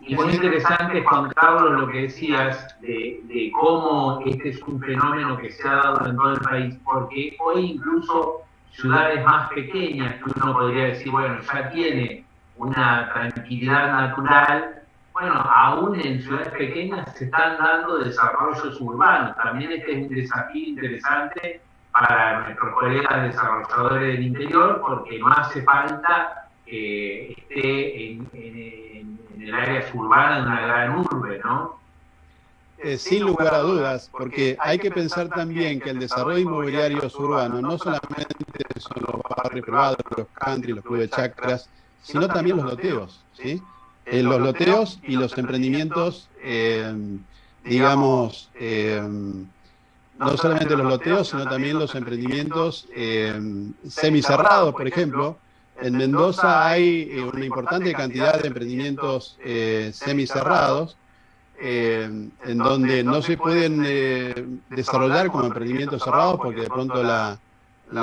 Speaker 3: y muy interesante, Juan Carlos, lo que decías de cómo este es un fenómeno que se ha dado en todo el país, porque hoy incluso ciudades más pequeñas, que uno podría decir, bueno, ya tiene una tranquilidad natural, bueno, aún en ciudades pequeñas se están dando desarrollos urbanos. También este es un desafío interesante para nuestros colegas desarrolladores del interior, porque no hace falta que esté en el área suburbana de una gran urbe, ¿no?
Speaker 10: Sin lugar a dudas, porque hay que pensar también que el desarrollo inmobiliario suburbano no solamente son los barrios privados, los country, los clubes de chacras, sino también los loteos, ¿sí? Los loteos y los emprendimientos, digamos, no solamente los loteos, sino también los emprendimientos semicerrados, por ejemplo. En Mendoza hay una importante cantidad de emprendimientos semicerrados, en donde no se pueden desarrollar como emprendimientos cerrados porque de pronto la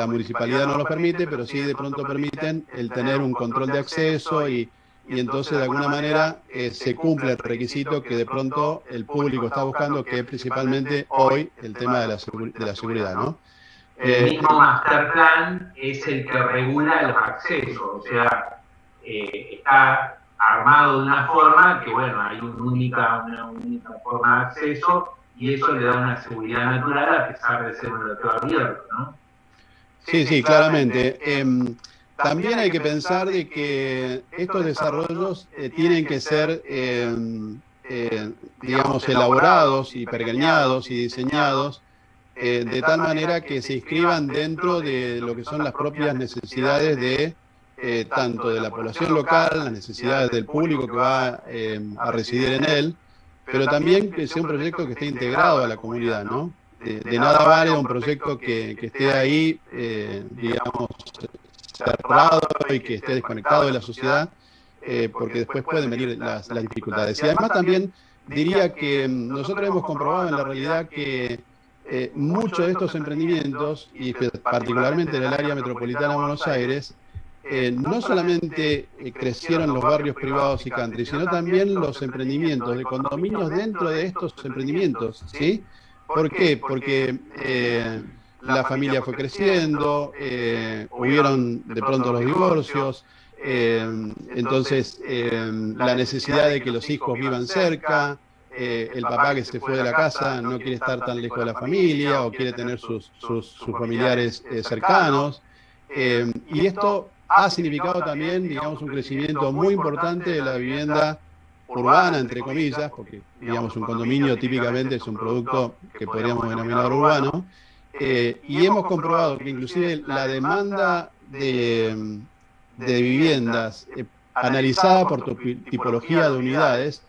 Speaker 10: municipalidad no los permite, pero sí de pronto permiten el tener un control de acceso y entonces de alguna manera se cumple el requisito que de pronto el público está buscando, que es principalmente hoy el tema de la seguridad, ¿no?
Speaker 3: El mismo master plan es el que regula los accesos, o sea, está armado de una forma que, bueno, hay una única forma de acceso y eso le da una seguridad natural a pesar de ser un loteo abierto, ¿no?
Speaker 10: Sí, claramente. También hay que pensar de que estos desarrollos tienen que ser, digamos, elaborados y pergeñados y diseñados de tal manera que se inscriban dentro de lo que son las propias necesidades de tanto de la población local, las necesidades del público que va a residir en él, pero también que sea un proyecto que esté integrado a la comunidad, ¿no? De nada vale un proyecto que esté ahí, digamos, cerrado y que esté desconectado de la sociedad, porque después pueden venir las dificultades. Y además también diría que nosotros hemos comprobado en la realidad que muchos de estos emprendimientos, y particularmente en el área metropolitana de Buenos Aires, no solamente crecieron los barrios privados y country, sino también los emprendimientos de condominios dentro de estos emprendimientos, ¿sí? ¿Por qué? Porque la familia fue creciendo, hubieron de pronto los divorcios, entonces la necesidad de que los hijos vivan cerca, el papá que se fue de la casa no quiere estar tan lejos de la familia o quiere tener sus familiares cercanos, y esto ha significado también, digamos, un crecimiento muy importante de la vivienda urbana, entre comillas, porque, digamos, un condominio típicamente es un producto que podríamos denominar urbano, y hemos comprobado que inclusive la demanda de viviendas analizada por tipología de unidades,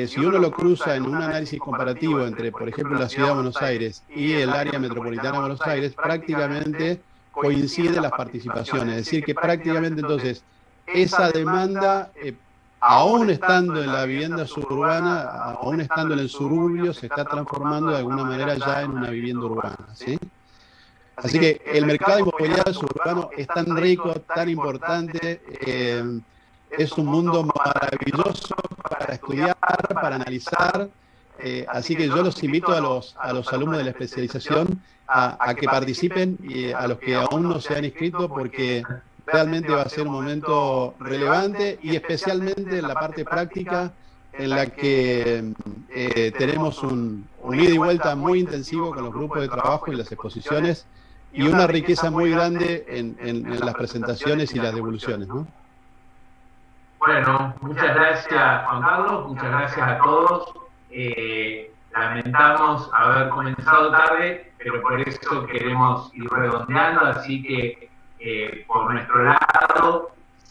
Speaker 10: si uno lo cruza en un análisis comparativo entre, por ejemplo, la ciudad de Buenos Aires y el área metropolitana de Buenos Aires, prácticamente coinciden las participaciones, es decir, que prácticamente entonces esa demanda, aún estando en la vivienda suburbana, aún estando en el suburbio, se está transformando de alguna manera ya en una vivienda urbana, ¿sí? Así que el mercado inmobiliario suburbano es tan rico, tan importante, es un mundo maravilloso para estudiar, para analizar, así que yo los invito a los alumnos de la especialización a que participen y a los que aún no se han inscrito, porque realmente va a ser un momento relevante y especialmente en la parte práctica en la que tenemos un ida y vuelta muy intensivo con los grupos de trabajo y las exposiciones y una riqueza muy grande en las presentaciones y las devoluciones, ¿no?
Speaker 3: Bueno, muchas gracias, Juan Carlos, muchas gracias a todos. Lamentamos haber comenzado tarde, pero por eso queremos ir redondeando, así que por nuestro lado,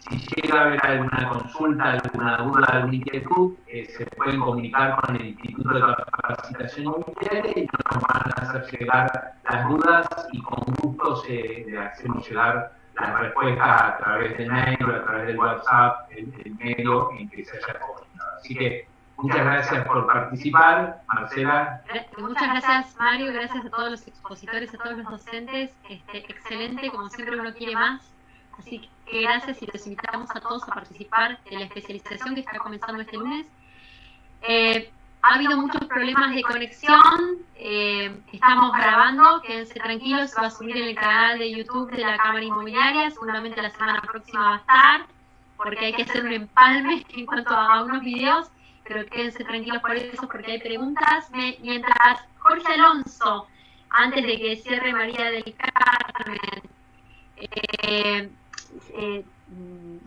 Speaker 3: si llega a haber alguna consulta, alguna duda, alguna inquietud, se pueden comunicar con el Instituto de Capacitación Inmobiliaria y nos van a hacer llegar las dudas y con gusto le hacemos llegar las respuestas a través del mail o a través del WhatsApp, el medio en que se haya comunicado. Así que muchas gracias por participar, Marcela.
Speaker 1: Muchas gracias, Mario, gracias a todos los expositores, a todos los docentes. Excelente, como siempre uno quiere más. Así que gracias y los invitamos a todos a participar de la especialización que está comenzando este lunes. Ha habido muchos problemas de conexión, estamos grabando, quédense tranquilos, se va a subir en el canal de YouTube de la Cámara Inmobiliaria, seguramente la semana próxima va a estar, porque hay que hacer un empalme en cuanto a unos videos, pero quédense tranquilos por eso, porque hay preguntas. Mientras Jorge Alonso, antes de que cierre María del Carmen,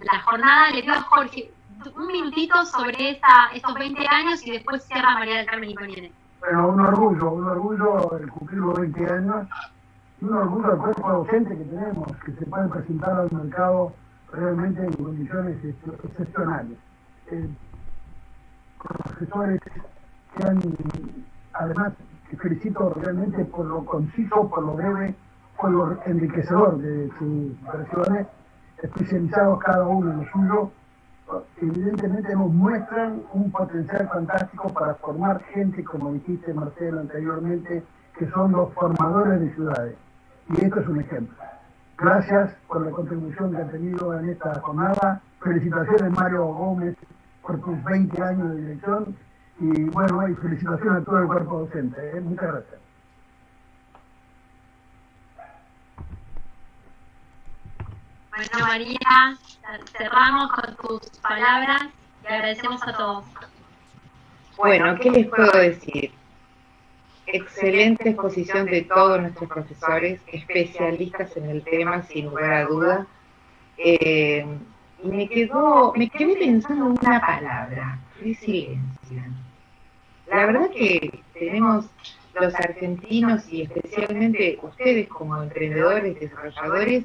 Speaker 1: la jornada, le pido a Jorge un minutito sobre estos 20 años y después cierra María del Carmen y Coniene.
Speaker 11: Bueno, un orgullo el cumplir los 20 años y un orgullo al cuerpo docente que tenemos, que se pueden presentar al mercado realmente en condiciones excepcionales. Profesores que han, además, felicito realmente por lo conciso, por lo breve, por lo enriquecedor de sus versiones, especializados cada uno en lo suyo, evidentemente nos muestran un potencial fantástico para formar gente, como dijiste, Marcelo, anteriormente, que son los formadores de ciudades. Y esto es un ejemplo. Gracias por la contribución que ha tenido en esta jornada. Felicitaciones, Mario Gómez, por tus 20 años de dirección. Y bueno, y felicitaciones a todo el cuerpo docente. Muchas gracias.
Speaker 1: Bueno, María, cerramos con tus palabras y agradecemos a todos.
Speaker 12: Bueno, ¿qué les puedo decir? Excelente exposición de todos nuestros profesores, especialistas en el tema, sin lugar a duda. Y me quedé pensando en una palabra, resiliencia. La verdad que tenemos los argentinos y especialmente ustedes como emprendedores, desarrolladores,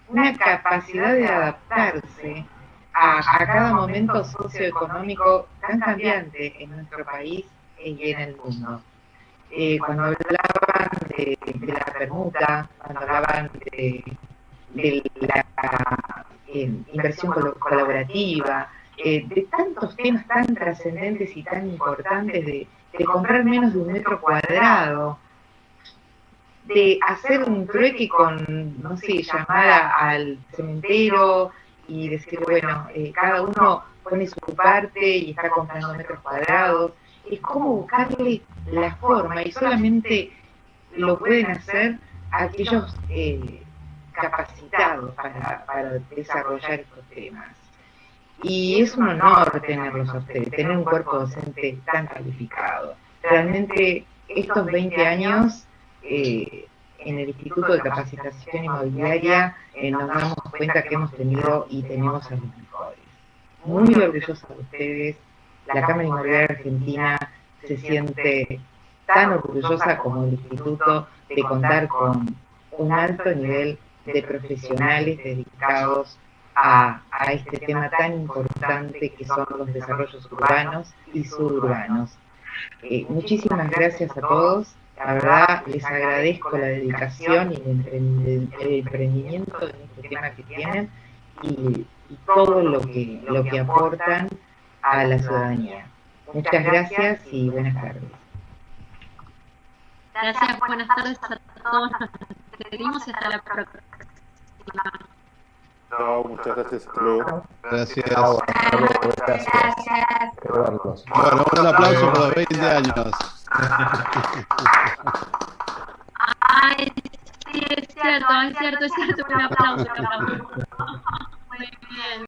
Speaker 12: una capacidad de adaptarse a cada momento socioeconómico tan cambiante en nuestro país y en el mundo. Cuando hablaban de la permuta, cuando hablaban de la inversión colaborativa, de tantos temas tan trascendentes y tan importantes, de comprar menos de 1 metro cuadrado, de hacer un trueque con, no sé, llamar al cementerio y decir, bueno, cada uno pone su parte y está comprando metros cuadrados. Es como buscarle la forma y solamente lo pueden hacer aquellos capacitados para desarrollar estos temas. Y es un honor tenerlos a ustedes, tener un cuerpo docente tan calificado. Realmente estos 20 años en el Instituto de Capacitación Inmobiliaria nos damos cuenta que hemos tenido y tenemos a los mejores. Muy orgullosa de ustedes. La Cámara Inmobiliaria Argentina se siente tan orgullosa como el Instituto de contar con un alto nivel de profesionales dedicados a este tema tan importante que son los desarrollos urbanos y suburbanos. Muchísimas gracias a todos. La verdad, les agradezco la dedicación y el emprendimiento en este tema que tienen y todo lo que aportan a la ciudadanía. Muchas gracias y buenas tardes.
Speaker 1: Gracias, buenas tardes a todos. Nos despedimos y hasta la próxima.
Speaker 9: Chao, muchas gracias. Hasta luego.
Speaker 10: Gracias.
Speaker 6: Gracias.
Speaker 10: Bueno, un aplauso por los 20 años.
Speaker 1: Ay, sí, es cierto, un aplauso.